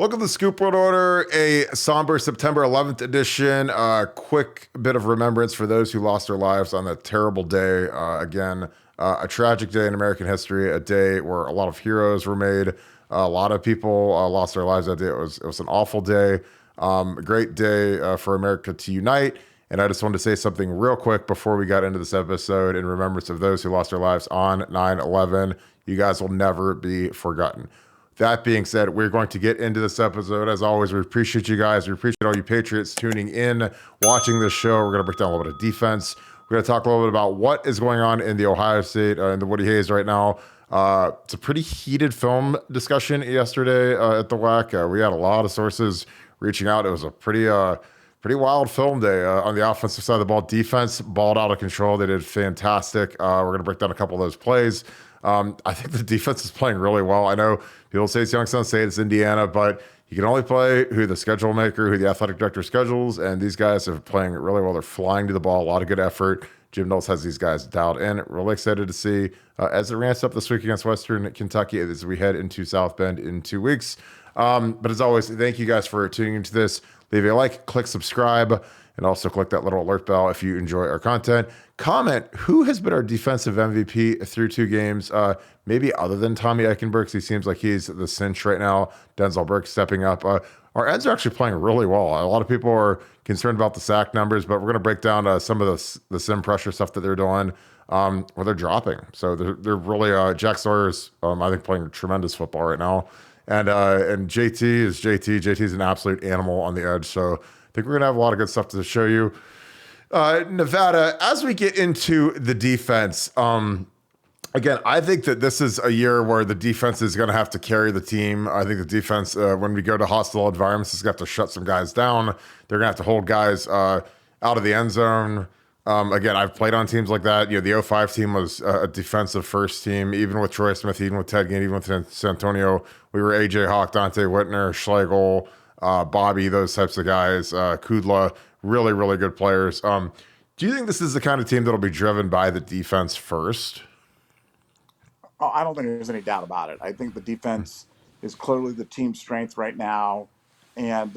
Welcome to Scoop World Order, a somber September 11th edition. Quick bit of remembrance for those who lost their lives on that terrible day. A tragic day in American history, a day where a lot of heroes were made. A lot of people lost their lives that day. It was an awful day, a great day for America to unite. And I just wanted to say something real quick before we got into this episode in remembrance of those who lost their lives on 9/11. You guys will never be forgotten. That being said, we're going to get into this episode. As always, we appreciate you guys. We appreciate all you Patriots tuning in, watching this show. We're going to break down a little bit of defense. We're going to talk a little bit about what is going on in the Ohio State, in the Woody Hayes right now. It's a pretty heated film discussion yesterday at the WAC. We had a lot of sources reaching out. It was a pretty wild film day on the offensive side of the ball. Defense balled out of control. They did fantastic. We're going to break down a couple of those plays. I think the defense is playing really well. I know people say it's Youngstown State, it's Indiana, but you can only play who the schedule maker, who the athletic director schedules, and these guys are playing really well. They're flying to the ball, a lot of good effort. Jim Knowles has these guys dialed in. Really excited to see as it ramps up this week against Western Kentucky as we head into South Bend in 2 weeks. But as always, thank you guys for tuning into this. Leave a like, click subscribe, and also click that little alert bell if you enjoy our content. Comment who has been our defensive MVP through 2 games, maybe other than Tommy Eichenberg, because he seems like he's the cinch right now. Denzel Burke stepping up. Our ends are actually playing really well. A lot of people are concerned about the sack numbers, but we're going to break down some of the sim pressure stuff that they're doing, where they're dropping. So they're really Jack Sawyer's, I think, playing tremendous football right now. And JT is JT. JT's an absolute animal on the edge. So I think we're going to have a lot of good stuff to show you. Nevada, as we get into the defense, again, I think that this is a year where the defense is going to have to carry the team. I think the defense, when we go to hostile environments, is going to have to shut some guys down. They're going to have to hold guys out of the end zone. Again, I've played on teams like that. The 05 team was a defensive first team, even with Troy Smith, even with Ted Ginn, even with San Antonio. We were AJ Hawk, Dante Whitner, Schlegel, Bobby, those types of guys, Kudla, really, really good players. Do you think this is the kind of team that'll be driven by the defense first? Oh, I don't think there's any doubt about it. I think the defense is clearly the team strength right now. And,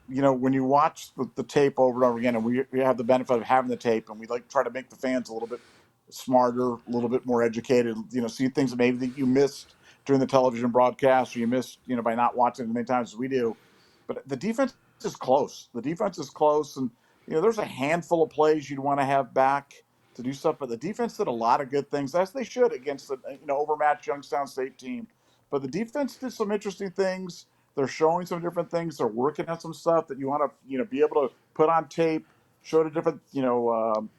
when you watch the tape over and over again, and we have the benefit of having the tape, and we try to make the fans a little bit smarter, a little bit more educated, see things that maybe that you missed during the television broadcast, or you missed, by not watching as many times as we do. But the defense is close. The defense is close. And, there's a handful of plays you'd want to have back to do stuff, but the defense did a lot of good things, as they should, against the overmatched Youngstown State team. But the defense did some interesting things. They're showing some different things. They're working on some stuff that you want to be able to put on tape, show to different to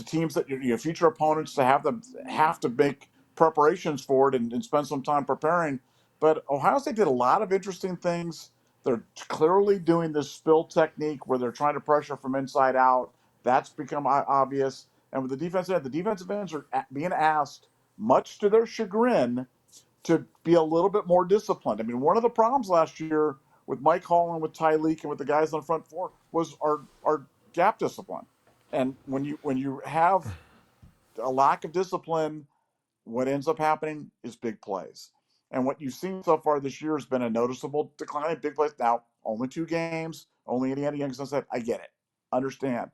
teams that future opponents to have them have to make preparations for it and spend some time preparing. But Ohio State did a lot of interesting things. They're clearly doing this spill technique where they're trying to pressure from inside out. That's become obvious. And with the defensive ends are being asked, much to their chagrin, to be a little bit more disciplined. I mean, one of the problems last year with Mike Hall and with Ty Leak and with the guys on the front four was our gap discipline. And when you have a lack of discipline, what ends up happening is big plays. And what you've seen so far this year has been a noticeable decline in big plays. Now, only 2 games, only Indiana Youngstown State. I get it, understand.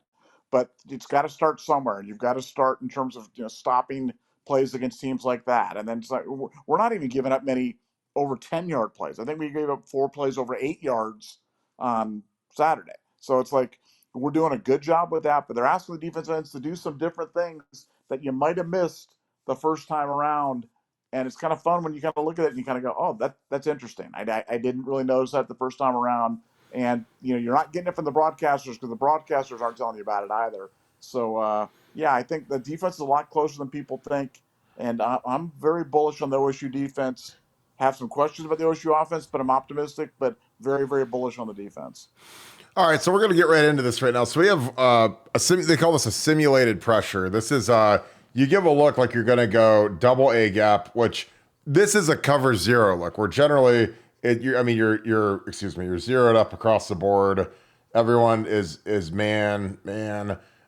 But it's got to start somewhere. You've got to start in terms of stopping plays against teams like that. And then it's like, we're not even giving up many over 10-yard plays. I think we gave up 4 plays over 8 yards on Saturday. So it's like we're doing a good job with that. But they're asking the defense ends to do some different things that you might have missed the first time around. And it's kind of fun when you kind of look at it and you kind of go, oh, that's interesting. I didn't really notice that the first time around. And, you're not getting it from the broadcasters because the broadcasters aren't telling you about it either. So, I think the defense is a lot closer than people think. And I'm very bullish on the OSU defense. Have some questions about the OSU offense, but I'm optimistic, but very, very bullish on the defense. All right, so we're going to get right into this right now. So we have they call this a simulated pressure. This is you give a look like you're going to go double A gap, which this is a cover 0 look. Where generally you're zeroed up across the board. Everyone is man.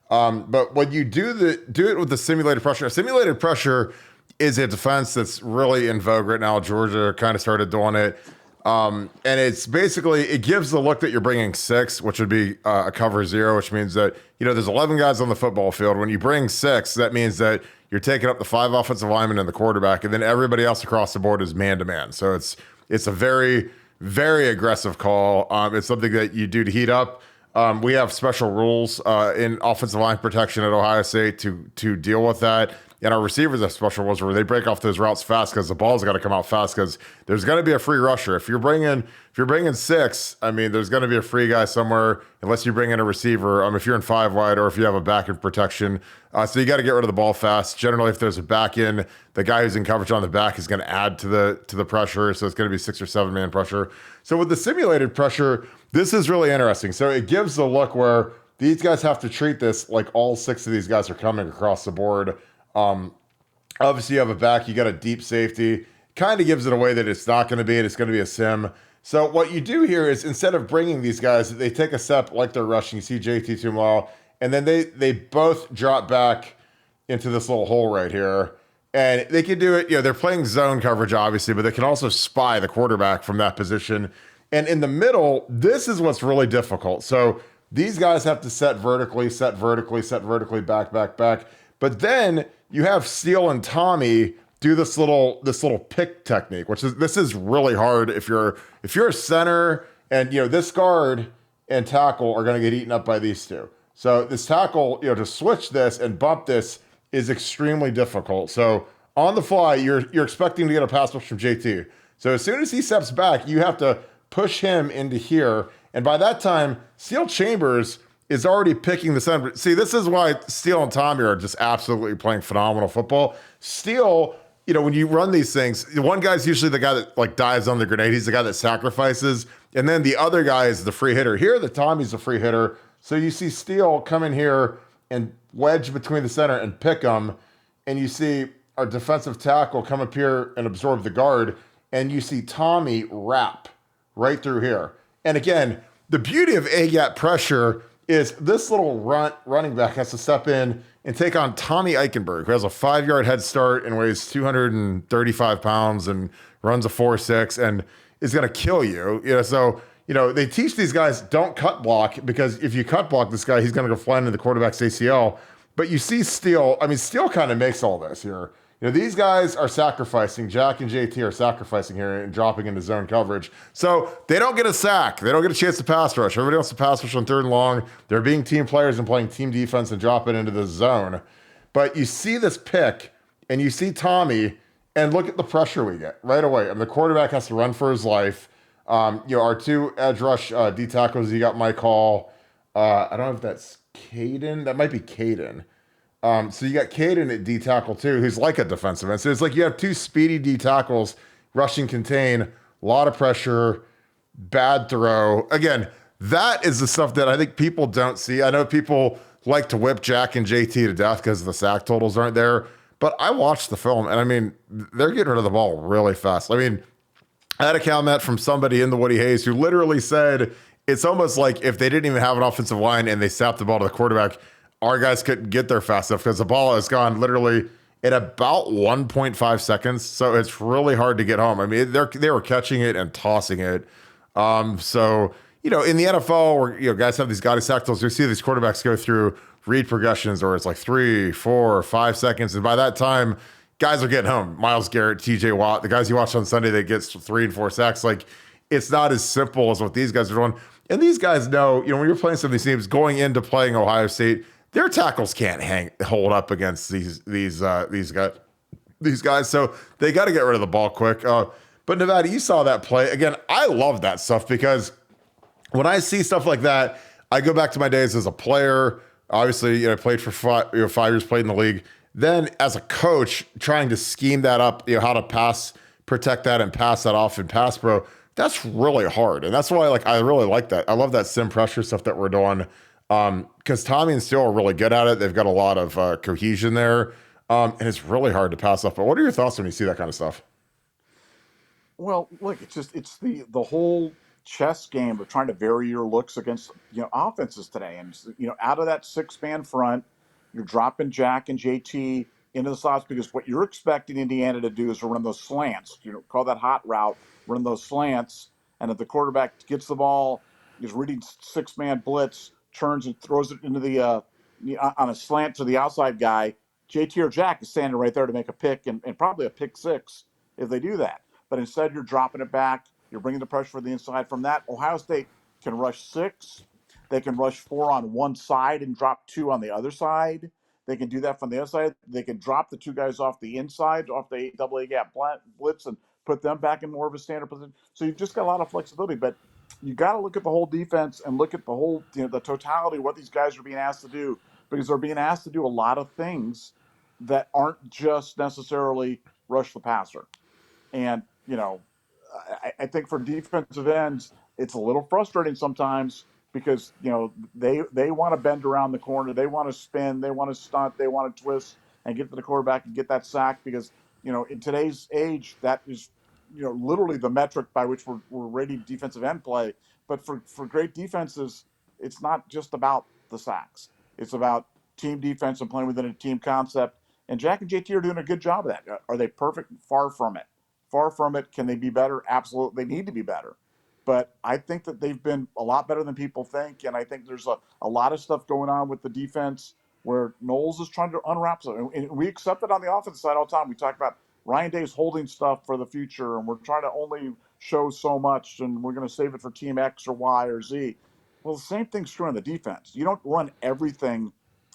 But when you do it with the simulated pressure is a defense that's really in vogue right now. Georgia kind of started doing it. And it's basically, it gives the look that you're bringing six, which would be a cover zero, which means that, there's 11 guys on the football field. When you bring six, that means that you're taking up the 5 offensive linemen and the quarterback, and then everybody else across the board is man to man. So it's a very, very aggressive call. It's something that you do to heat up. We have special rules in offensive line protection at Ohio State to deal with that. And our receivers have special rules where they break off those routes fast because the ball's got to come out fast because there's going to be a free rusher. If you're bringing six, I mean, there's going to be a free guy somewhere unless you bring in a receiver. If you're in 5 wide or if you have a back in protection, so you got to get rid of the ball fast. Generally, if there's a back in, the guy who's in coverage on the back is going to add to the pressure. So it's going to be 6 or 7 man pressure. So with the simulated pressure, this is really interesting. So it gives the look where these guys have to treat this like all 6 of these guys are coming across the board. Obviously, you have a back, you got a deep safety. Kind of gives it away that it's not going to be, and it's going to be a sim. So what you do here is instead of bringing these guys, they take a step like they're rushing. You see JT Tumala, and then they both drop back into this little hole right here. And they can do it, they're playing zone coverage, obviously, but they can also spy the quarterback from that position. And in the middle, this is what's really difficult. So these guys have to set vertically, back, back, back. But then you have Steele and Tommy do this little pick technique, this is really hard if you're a center and this guard and tackle are going to get eaten up by these two. So this tackle, to switch this and bump this is extremely difficult. So on the fly, you're expecting to get a pass rush from JT. So as soon as he steps back, you have to push him into here. And by that time, Steele Chambers is already picking the center. See, this is why Steele and Tommy are just absolutely playing phenomenal football. Steele, when you run these things, one guy's usually the guy that dives on the grenade. He's the guy that sacrifices. And then the other guy is the free hitter. Here, the Tommy's the free hitter. So you see Steele come in here and wedge between the center and pick him. And you see our defensive tackle come up here and absorb the guard. And you see Tommy wrap right through here. And again, the beauty of A-gap pressure is this little running back has to step in and take on Tommy Eichenberg, who has a 5-yard head start and weighs 235 pounds and runs a 4.6 and is going to kill you. So they teach these guys don't cut block because if you cut block this guy, he's going to go flying into the quarterback's ACL. But you see Steele. Steele kind of makes all this here. These guys are sacrificing. Jack and JT are sacrificing here and dropping into zone coverage. So they don't get a sack. They don't get a chance to pass rush. Everybody wants to pass rush on 3rd and long. They're being team players and playing team defense and drop it into the zone. But you see this pick and you see Tommy and look at the pressure we get right away. The quarterback has to run for his life. Our 2 edge rush D tackles, you got Mike Hall. I don't know if that's Caden. That might be Caden. So you got Caden at D tackle too, who's like a defensive end. So it's like you have 2 speedy D tackles, rushing contain, a lot of pressure, bad throw. Again, that is the stuff that I think people don't see. I know people like to whip Jack and JT to death because the sack totals aren't there. But I watched the film, and they're getting rid of the ball really fast. I had a comment from somebody in the Woody Hayes who literally said it's almost like if they didn't even have an offensive line and they snapped the ball to the quarterback, our guys couldn't get there fast enough because the ball has gone literally in about 1.5 seconds. So it's really hard to get home. They were catching it and tossing it. So, in the NFL where, guys have these gaudy sack totals, you see these quarterbacks go through read progressions where it's like 3, 4, 5 seconds. And by that time, guys are getting home. Myles Garrett, TJ Watt, the guys you watch on Sunday that gets 3 and 4 sacks. It's not as simple as what these guys are doing. And these guys know, when you're playing some of these teams going into playing Ohio State, their tackles can't hold up against these guys. So they got to get rid of the ball quick. But Nevada, you saw that play. Again, I love that stuff because when I see stuff like that, I go back to my days as a player. Obviously, I played for 5 years, played in the league. Then as a coach, trying to scheme that up, how to protect that and pass that off in pass pro, that's really hard. And that's why I really like that. I love that sim pressure stuff that we're doing. Because Tommy and Steele are really good at it. They've got a lot of cohesion there. And it's really hard to pass off. But what are your thoughts when you see that kind of stuff? Well, look, it's the whole chess game of trying to vary your looks against offenses today. And out of that 6-man front, you're dropping Jack and JT into the slots because what you're expecting Indiana to do is to run those slants. Call that hot route, run those slants. and if the quarterback gets the ball, is reading six-man blitz, turns and throws it into the on a slant to the outside guy, JT or Jack is standing right there to make a pick and probably a pick six if they do that. But instead, you're dropping it back. You're bringing the pressure for the inside. From that, Ohio State can rush six. They can rush four on one side and drop two on the other side. They can do that from the other side. They can drop the two guys off the inside, off the double A gap blitz, and put them back in more of a standard position. So you've just got a lot of flexibility. But you got to look at the whole defense and look at the whole, the totality of what these guys are being asked to do, because they're being asked to do a lot of things that aren't just necessarily rush the passer. And, I think for defensive ends, it's a little frustrating sometimes because, they want to bend around the corner. They want to spin. They want to stunt. They want to twist and get to the quarterback and get that sack because, in today's age, that is, literally the metric by which we're rating defensive end play. But for great defenses, it's not just about the sacks. It's about team defense and playing within a team concept. And Jack and JT are doing a good job of that. Are they perfect? Far from it. Far from it. Can they be better? Absolutely. They need to be better. But I think that they've been a lot better than people think. And I think there's a lot of stuff going on with the defense where Knowles is trying to unwrap something. And we accept it on the offensive side all the time. We talk about Ryan Day's holding stuff for the future, and we're trying to only show so much, and we're going to save it for team X or Y or Z. Well, the same thing's true on the defense. You don't run everything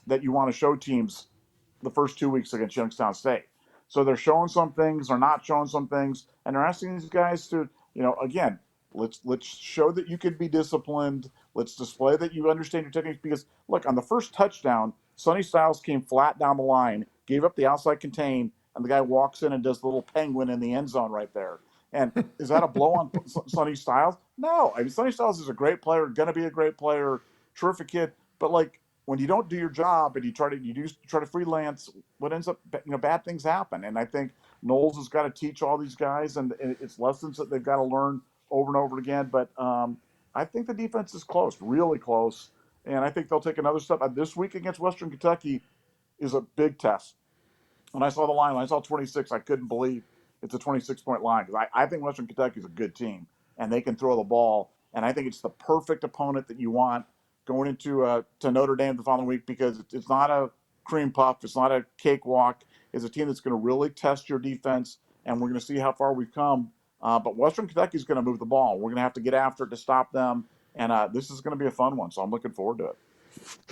that you want to show teams the first 2 weeks against Youngstown State. So they're showing some things, they're not showing some things, and they're asking these guys to, again, let's show that you can be disciplined. Let's display that you understand your techniques. Because look, on the first touchdown, Sonny Styles came flat down the line, gave up the outside contain, and the guy walks in and does the little penguin in the end zone right there. And is that a blow on Sonny Styles? No. I mean, Sonny Styles is a great player, going to be a great player, terrific kid. But like, when you don't do your job and you try to freelance, what ends up, bad things happen. And I think Knowles has got to teach all these guys, and it's lessons that they've got to learn over and over again. But I think the defense is close, really close, and I think they'll take another step. This week against Western Kentucky is a big test. When I saw the line, when I saw 26, I couldn't believe it's a 26-point line because I think Western Kentucky is a good team and they can throw the ball. And I think it's the perfect opponent that you want going into to Notre Dame the following week because it's not a cream puff, it's not a cakewalk. It's a team that's going to really test your defense, and we're going to see how far we've come. But Western Kentucky is going to move the ball. We're going to have to get after it to stop them, and this is going to be a fun one. So I'm looking forward to it.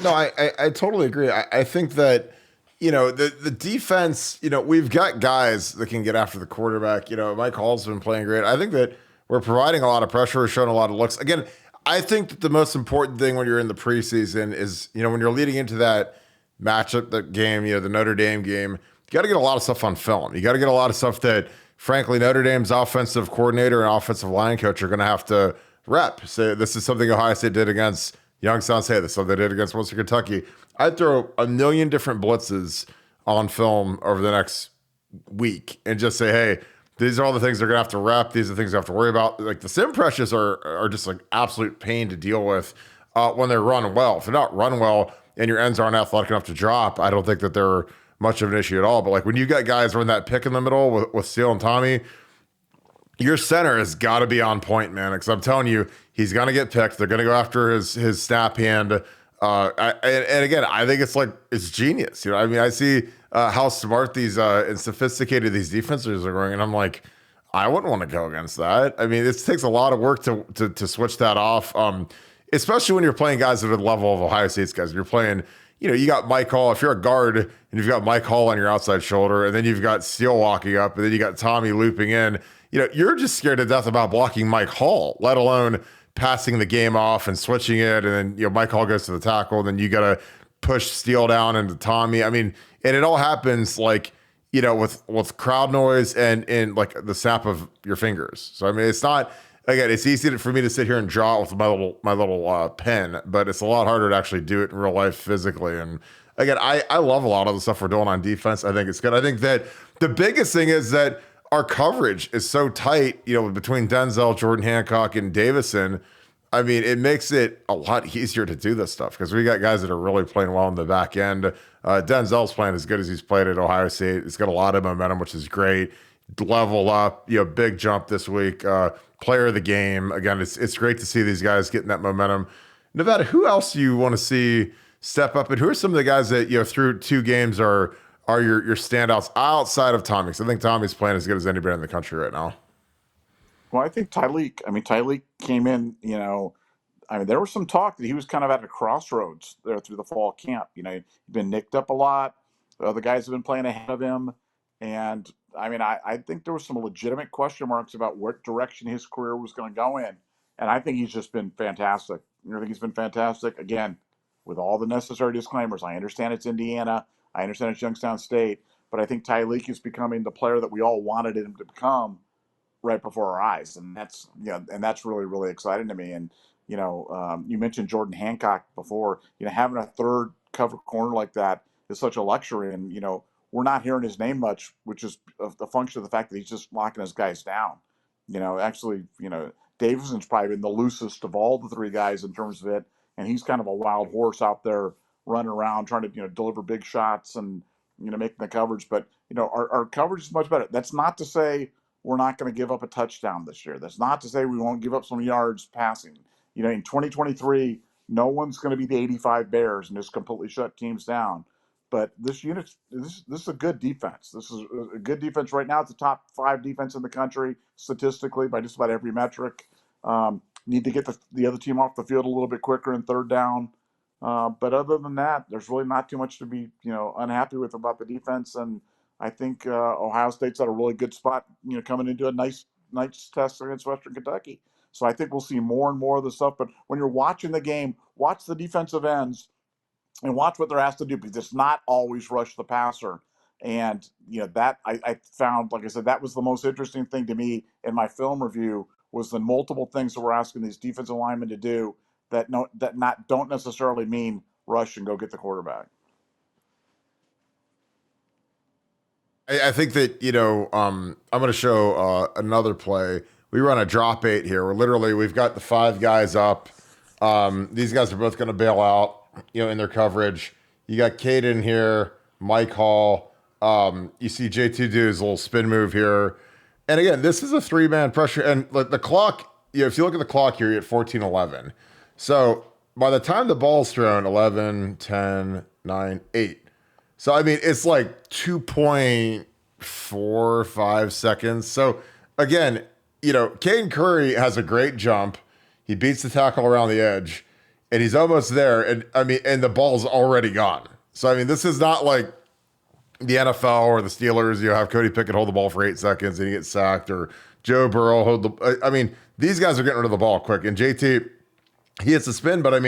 No, I totally agree. I think that the defense, we've got guys that can get after the quarterback. Mike Hall's been playing great. I think that we're providing a lot of pressure, we're showing a lot of looks. Again, I think that the most important thing when you're in the preseason is, when you're leading into that matchup, that game, the Notre Dame game, you got to get a lot of stuff on film. You got to get a lot of stuff that, frankly, Notre Dame's offensive coordinator and offensive line coach are going to have to rep. So this is something Ohio State did against Youngstown State. This is something they did against Western Kentucky. I'd throw a million different blitzes on film over the next week and just say, hey, these are all the things they're going to have to rep. These are the things they have to worry about. Like the sim pressures are just like absolute pain to deal with when they're run well. If they're not run well and your ends aren't athletic enough to drop, I don't think that they're much of an issue at all. But like when you got guys running that pick in the middle with Steele and Tommy, your center has got to be on point, man. Because I'm telling you, he's going to get picked. They're going to go after his snap hand. And again, I think it's genius. I mean, I see how smart these and sophisticated these defenses are going, and I'm like, I wouldn't want to go against that. I mean, it takes a lot of work to switch that off, especially when you're playing guys that are the level of Ohio State's guys. You're playing, you got Mike Hall. If you're a guard and you've got Mike Hall on your outside shoulder, and then you've got Steele walking up, and then you got Tommy looping in, you're just scared to death about blocking Mike Hall, let alone passing the game off and switching it. And then, Mike Hall goes to the tackle, and then you got to push Steele down into Tommy. I mean, and it all happens with crowd noise and like the snap of your fingers. So, I mean, it's not, again, it's easy for me to sit here and draw it with my little pen, but it's a lot harder to actually do it in real life physically. And again, I love a lot of the stuff we're doing on defense. I think it's good. I think that the biggest thing is that our coverage is so tight, between Denzel, Jordan Hancock, and Davison. I mean, it makes it a lot easier to do this stuff because we got guys that are really playing well in the back end. Denzel's playing as good as he's played at Ohio State. He's got a lot of momentum, which is great. level up, big jump this week. Player of the game. Again, it's great to see these guys getting that momentum. Nevada, who else do you want to see step up, and who are some of the guys that through 2 games are your standouts outside of Tommy? Because I think Tommy's playing as good as anybody in the country right now. Well, I think Tyleek. I mean, Tyleek came in. There was some talk that he was kind of at a crossroads there through the fall camp. He'd been nicked up a lot. The other guys have been playing ahead of him. And I think there was some legitimate question marks about what direction his career was going to go in. And I think he's just been fantastic. I think he's been fantastic. Again, with all the necessary disclaimers, I understand it's Indiana. I understand it's Youngstown State. But I think Tyleek is becoming the player that we all wanted him to become right before our eyes, and that's really, really exciting to me. And you mentioned Jordan Hancock before. Having a third cover corner like that is such a luxury, and we're not hearing his name much, which is a function of the fact that he's just locking his guys down. Actually, Davidson's probably been the loosest of all the 3 guys in terms of it, and he's kind of a wild horse out there running around trying to deliver big shots and making the coverage. But our coverage is much better. That's not to say we're not going to give up a touchdown this year. That's not to say we won't give up some yards passing. In 2023, no one's going to be the 85 Bears and just completely shut teams down. But this is a good defense. This is a good defense right now. It's the top 5 defense in the country statistically by just about every metric. Need to get the other team off the field a little bit quicker in third down. But other than that, there's really not too much to be unhappy with about the defense. And I think Ohio State's at a really good spot, coming into a nice test against Western Kentucky. So I think we'll see more and more of this stuff. But when you're watching the game, watch the defensive ends and watch what they're asked to do, because it's not always rush the passer. And that I found, like I said, that was the most interesting thing to me in my film review, was the multiple things that we're asking these defensive linemen to do that don't necessarily mean rush and go get the quarterback. I think that, I'm going to show another play. We run a drop 8 here. We've got the 5 guys up. These guys are both going to bail out, in their coverage. You got Caden here, Mike Hall. You see J2 do his little spin move here. And again, this is a 3-man pressure. And the clock, if you look at the clock here, you're at 14-11. So by the time the ball's thrown, 11, 10, 9, 8. So, it's like 2.45 seconds. So, again, Caden Curry has a great jump. He beats the tackle around the edge, and he's almost there. And, and the ball's already gone. So, this is not like the NFL or the Steelers. You have Cody Pickett hold the ball for 8 seconds and he gets sacked, or Joe Burrow hold the... these guys are getting rid of the ball quick. And JT, he hits the spin, but,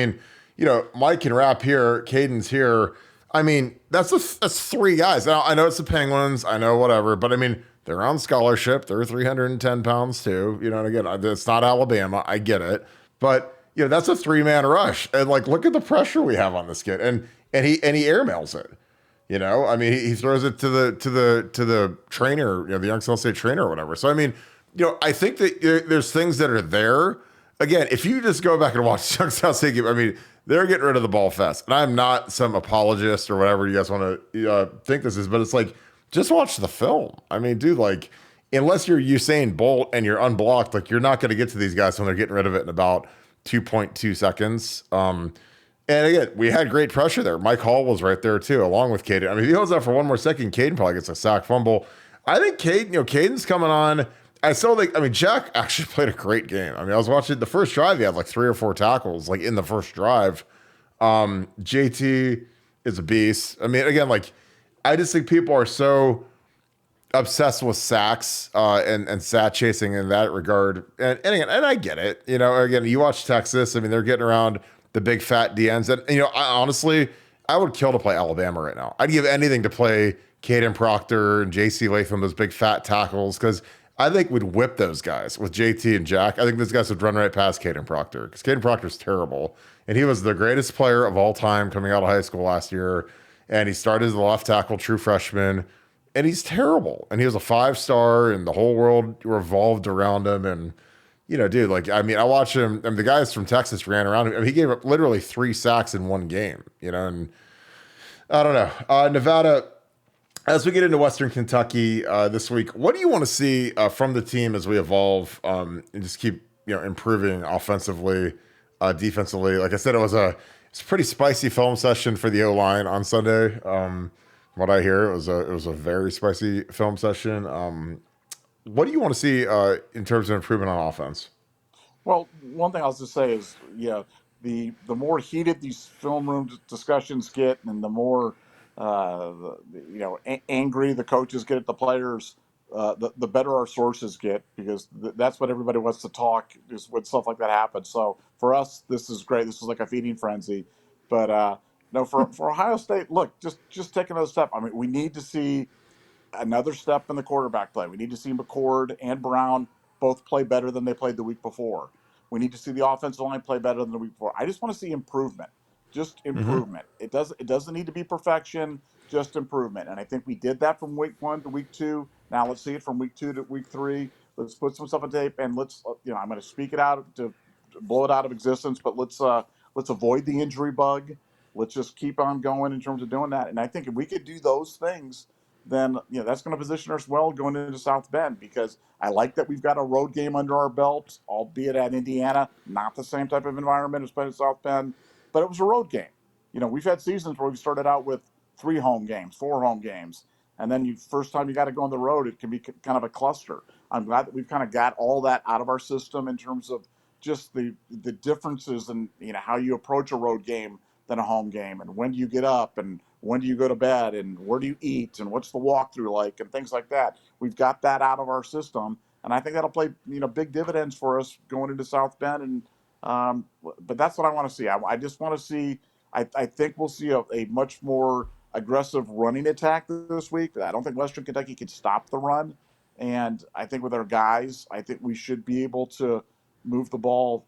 Mike can wrap here. Caden's here. That's 3 guys. Now, I know it's the Penguins. I know whatever. But, they're on scholarship. They're 310 pounds, too. And again, it's not Alabama. I get it. But, that's a 3-man rush. And, look at the pressure we have on this kid. And he airmails it. He throws it to the trainer, the Youngstown State trainer or whatever. So, I think that there's things that are there. Again, if you just go back and watch Youngstown State game, they're getting rid of the ball fast. And I'm not some apologist or whatever you guys want to think this is, but it's just watch the film. Dude, unless you're Usain Bolt and you're unblocked, you're not going to get to these guys when they're getting rid of it in about 2.2 seconds. And again, we had great pressure there. Mike Hall was right there too, along with Caden. If he holds out for one more second, Caden probably gets a sack fumble. I think Caden's coming on. Jack actually played a great game. I was watching the first drive. He had 3 or 4 tackles, in the first drive. JT is a beast. Again, I just think people are so obsessed with sacks and sack chasing in that regard. And again, I get it. Again, you watch Texas. They're getting around the big fat DNs. And, honestly, I would kill to play Alabama right now. I'd give anything to play Caden Proctor and JC Latham, those big fat tackles, because I think we'd whip those guys with JT and Jack. I think those guys would run right past Caden Proctor, because Caden Proctor's terrible. And he was the greatest player of all time coming out of high school last year. And he started as a left tackle, true freshman. And he's terrible. And he was a 5-star, and the whole world revolved around him. And, dude, I watched him. The guys from Texas ran around him. He gave up literally 3 sacks in one game, and I don't know. Nevada, as we get into Western Kentucky this week, what do you want to see from the team as we evolve and just keep improving offensively, defensively? Like I said, it's a pretty spicy film session for the O line on Sunday. What I hear, it was a very spicy film session. What do you want to see in terms of improvement on offense? Well, one thing I'll just say is, yeah, the more heated these film room discussions get, and the more angry the coaches get at the players, the better our sources get, because that's what everybody wants to talk is when stuff like that happens. So for us, this is great. This is like a feeding frenzy. But no, for Ohio State, look, just take another step. I mean, we need to see another step in the quarterback play. We need to see McCord and Brown both play better than they played the week before. We need to see the offensive line play better than the week before. I just want to see improvement, just Mm-hmm. improvement. It doesn't need to be perfection, just improvement. And I think we did that from week 1 to week 2. Now let's see it from week 2 to week 3. Let's put some stuff on tape, and let's I'm going to speak it out to blow it out of existence. But let's avoid the injury bug. Let's just keep on going in terms of doing that. And I think if we could do those things, then that's going to position us well going into South Bend, because I like that we've got a road game under our belt, albeit at Indiana, not the same type of environment as playing at South Bend, but it was a road game. We've had seasons where we started out with 3 home games, 4 home games, and then first time you got to go on the road, it can be kind of a cluster. I'm glad that we've kind of got all that out of our system in terms of just the differences in how you approach a road game than a home game, and when do you get up, and when do you go to bed, and where do you eat, and what's the walkthrough like, and things like that. We've got that out of our system, and I think that'll play big dividends for us going into South Bend. And but that's what I want to see. I just want to see. I think we'll see a much more aggressive running attack this week. I don't think Western Kentucky can stop the run, and I think with our guys, I think we should be able to move the ball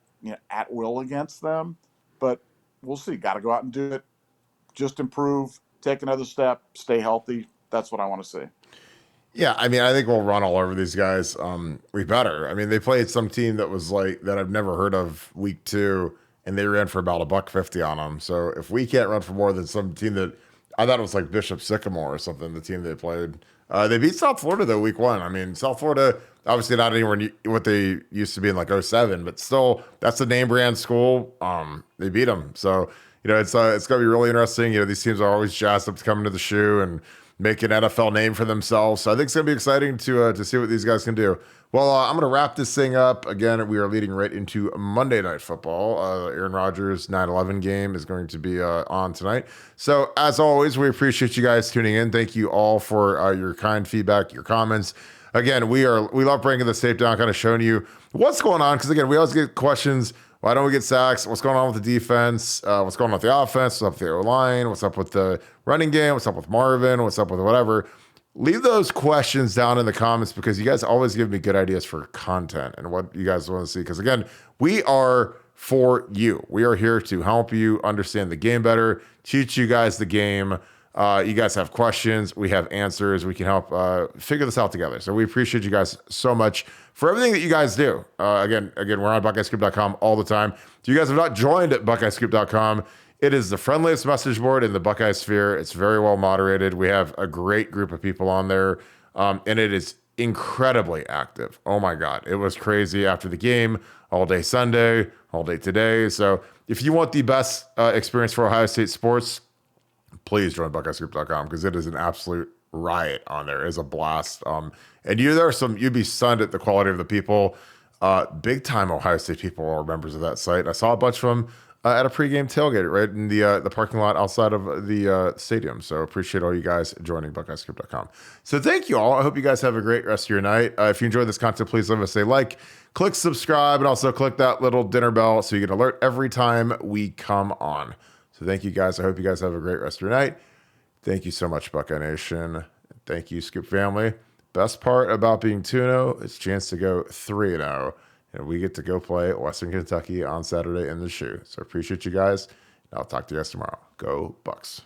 at will against them. But we'll see. Got to go out and do it. Just improve, take another step, stay healthy. That's what I want to see. Yeah, I mean, I think we'll run all over these guys. We better. I mean, they played some team that was like that I've never heard of week 2, and they ran for about a buck 50 on them. So if we can't run for more than some team that I thought it was like Bishop Sycamore or something, the team they played, they beat South Florida though week 1. I mean, South Florida obviously not anywhere near what they used to be in like '07, but still that's a name brand school. They beat them, so it's going to be really interesting. These teams are always jazzed up to come into the shoe and make an NFL name for themselves. So I think it's going to be exciting to see what these guys can do. Well, I'm going to wrap this thing up. Again, we are leading right into Monday Night Football. Aaron Rodgers' 9/11 game is going to be on tonight. So as always, we appreciate you guys tuning in. Thank you all for your kind feedback, your comments. Again, we love breaking the tape down, kind of showing you what's going on. Because again, we always get questions. Why don't we get sacks? What's going on with the defense? What's going on with the offense? What's up with the O-line? What's up with the running game? What's up with Marvin? What's up with whatever? Leave those questions down in the comments, because you guys always give me good ideas for content and what you guys want to see. Because again, we are for you. We are here to help you understand the game better, teach you guys the game. You guys have questions, we have answers, we can help figure this out together. So we appreciate you guys so much for everything that you guys do. Again, we're on BuckeyeScoop.com all the time. If you guys have not joined at BuckeyeScoop.com, it is the friendliest message board in the Buckeye sphere. It's very well moderated. We have a great group of people on there, and it is incredibly active. Oh my God, it was crazy after the game, all day Sunday, all day today. So if you want the best experience for Ohio State sports, please join BuckeyeScoop.com, because it is an absolute riot on there. It's a blast. And you'd be stunned at the quality of the people. Big time Ohio State people are members of that site. I saw a bunch of them at a pregame tailgate right in the parking lot outside of the stadium. So appreciate all you guys joining BuckeyeScoop.com. So thank you all. I hope you guys have a great rest of your night. If you enjoyed this content, please leave us a like, click subscribe, and also click that little dinner bell so you get alert every time we come on. So thank you guys. I hope you guys have a great rest of your night. Thank you so much, Buckeye Nation. Thank you, Scoop family. Best part about being 2-0 is chance to go 3-0. And we get to go play Western Kentucky on Saturday in the shoe. So appreciate you guys. And I'll talk to you guys tomorrow. Go Bucks.